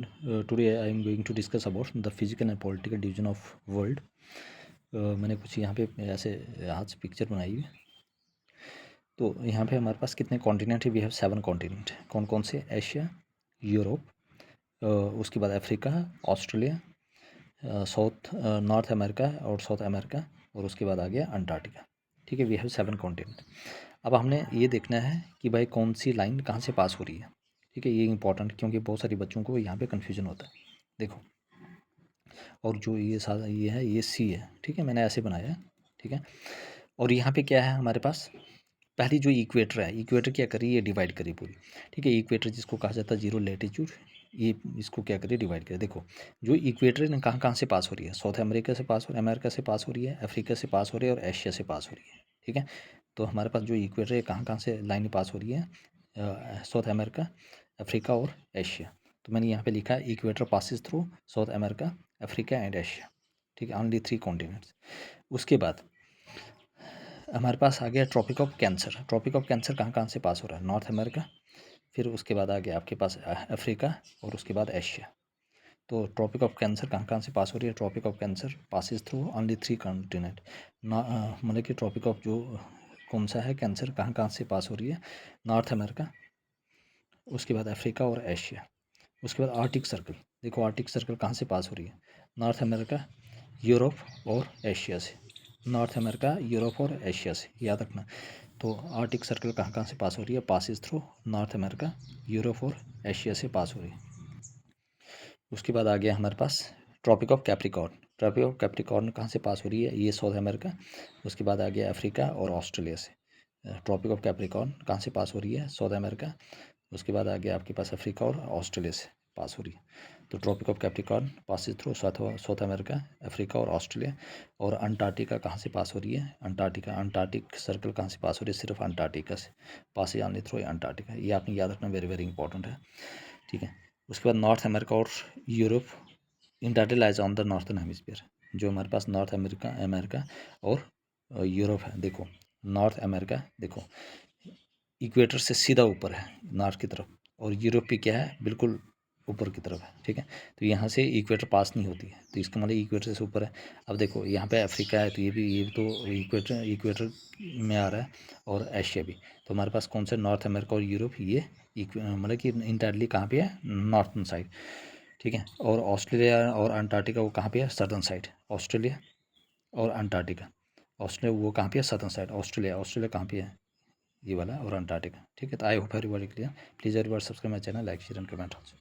everyone. Today I am going to discuss about the physical and political division of world. मैंने कुछ यहाँ पे ऐसे हाथ से पिक्चर बनाई हुई। तो यहाँ पे हमारे पास कितने कॉन्टिनेंट है? We have 7 continent. कौन कौन से? एशिया, यूरोप, उसके बाद Africa, Australia, South North America और साउथ अमेरिका, और उसके बाद आ गया अंटार्कटिका। ठीक है, वी हैव 7 कॉन्टिनेंट। अब हमने ये देखना है कि भाई कौन सी लाइन कहाँ से पास हो रही है। ठीक है, ये इंपॉर्टेंट, क्योंकि बहुत सारे बच्चों को यहाँ पे कन्फ्यूजन होता है। देखो, और जो ये है, ये सी है। ठीक है, मैंने ऐसे बनाया है। ठीक है, और यहाँ पे क्या है हमारे पास? पहली जो इक्वेटर है, इक्वेटर क्या करी? ये डिवाइड करी पूरी। ठीक है, इक्वेटर जिसको कहा जाता है जीरो लेटीट्यूड, ये इसको क्या करिए? डिवाइड करें। देखो, जो इक्वेटर है कहाँ कहाँ से पास हो रही है? साउथ अमेरिका से पास हो रही है, अमेरिका से पास हो रही है, अफ्रीका से पास हो रही है और एशिया से पास हो रही है। ठीक है, तो हमारे पास जो इक्वेटर है कहाँ कहाँ से लाइन पास हो रही है? साउथ अमेरिका, अफ्रीका और एशिया। तो मैंने यहाँ पे लिखा है equator passes through South America, Africa and Asia. ठीक है, ओनली 3 कॉन्टिनेंट्स। उसके बाद हमारे पास आ गया tropic of cancer. Tropic of cancer कहाँ कहाँ से पास हो रहा है? नॉर्थ अमेरिका, फिर उसके बाद आ गया आपके पास अफ्रीका और उसके बाद एशिया। तो ट्रॉपिक ऑफ कैंसर कहाँ कहाँ से पास हो रही है? Tropic of cancer passes through only 3 continent. मतलब कि ट्रॉपिक ऑफ जो कौन सा है कैंसर कहाँ कहाँ से पास हो रही है? नॉर्थ अमेरिका, उसके बाद अफ्रीका और एशिया। उसके बाद आर्टिक सर्कल। देखो, आर्टिक सर्कल कहाँ से पास हो रही है? नॉर्थ अमेरिका, यूरोप और एशिया से। नॉर्थ अमेरिका, यूरोप और एशिया से, याद रखना। तो आर्टिक सर्कल कहाँ कहाँ से पास हो रही है? Passes through north America, Europe और एशिया से पास हो रही है। उसके बाद आ गया हमारे पास Tropic of Capricorn. Tropic of Capricorn कहाँ से पास हो रही है? ये साउथ अमेरिका। उसके बाद आ गया अफ्रीका और ऑस्ट्रेलिया से। ट्रॉपिक ऑफ कैप्रिकॉर्न कहाँ से पास हो रही है? South America. उसके बाद आ गया आपके पास अफ्रीका और ऑस्ट्रेलिया से पास हो रही है। तो tropic of capricorn passes through South America, Africa और ऑस्ट्रेलिया। और अंटार्कटिका कहाँ से पास हो रही है? अंटार्कटिका, अंटार्कटिक सर्कल कहाँ से पास हो रही है? सिर्फ अंटार्कटिका से पास ऑनली थ्रू अंटार्कटिका। ये आपने याद रखना, वेरी वेरी इंपॉर्टेंट है। ठीक है, उसके बाद नॉर्थ अमेरिका और Europe Antarctica lies on the northern hemisphere. जो हमारे पास नॉर्थ अमेरिका और यूरोप है। देखो, नॉर्थ अमेरिका देखो इक्वेटर से सीधा ऊपर है नॉर्थ की तरफ, और यूरोप भी क्या है? बिल्कुल ऊपर की तरफ है। ठीक है, तो यहाँ से इक्वेटर पास नहीं होती है, तो इसका मतलब इक्वेटर से ऊपर है। अब देखो, यहाँ पे अफ्रीका है, तो ये भी तो इक्वेटर में आ रहा है, और एशिया भी। तो हमारे पास कौन सा? नॉर्थ अमेरिका और यूरोप, ये मतलब कि इंटायरली कहाँ पे है? Northern side. ठीक है, और ऑस्ट्रेलिया और अंटार्कटिका वो कहाँ पे है? Southern side. ऑस्ट्रेलिया और अंटार्कटिका, ऑस्ट्रेलिया वो कहाँ पे है? Southern side. ऑस्ट्रेलिया कहाँ पे है? ये वाला, और अंटार्कटिका। ठीक है, तो I hope everybody clear. Please everybody subscribe my channel, like share and comment also.